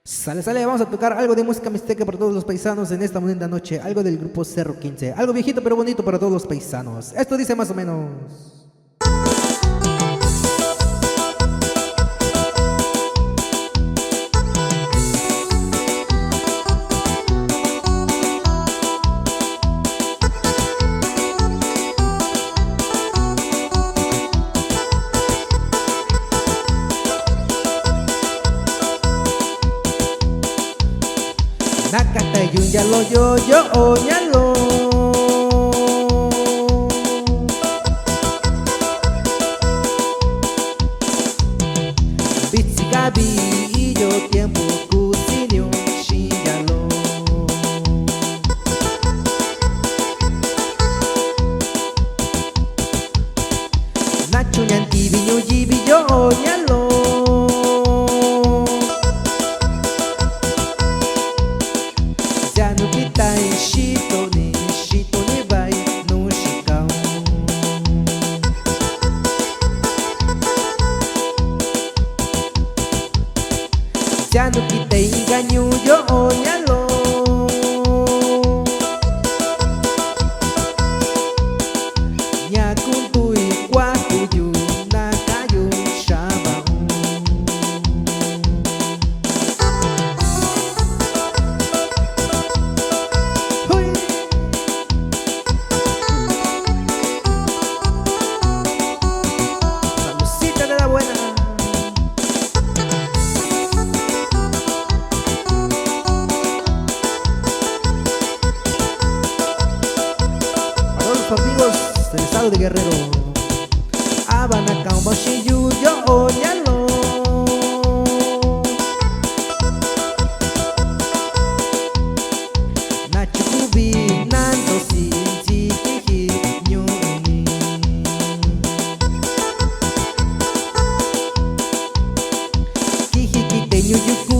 Sale, sale, vamos a tocar algo de música mixteca para todos los paisanos en esta bonita noche. Algo del grupo Cerro 15. Algo viejito pero bonito para todos los paisanos. Esto dice más o menos. Nakata yun yalo yo yo o yalo Bitsi gabi y yo tiempo kusinyo shin yalo Nacho nyan tibi nyo jibi yo o yalo no kita shito ni bai no shikao ya no kita engaño yo oñalo nya kuntu y cuatu yu nakayo shabao amigos del estado de Guerrero. Habana, Cambo, Shiyu, yo, Oñalo. Nacho, Kubi, Nando, Sin, Kiki, Nyuni. Kiki, Kite, Nyuyu,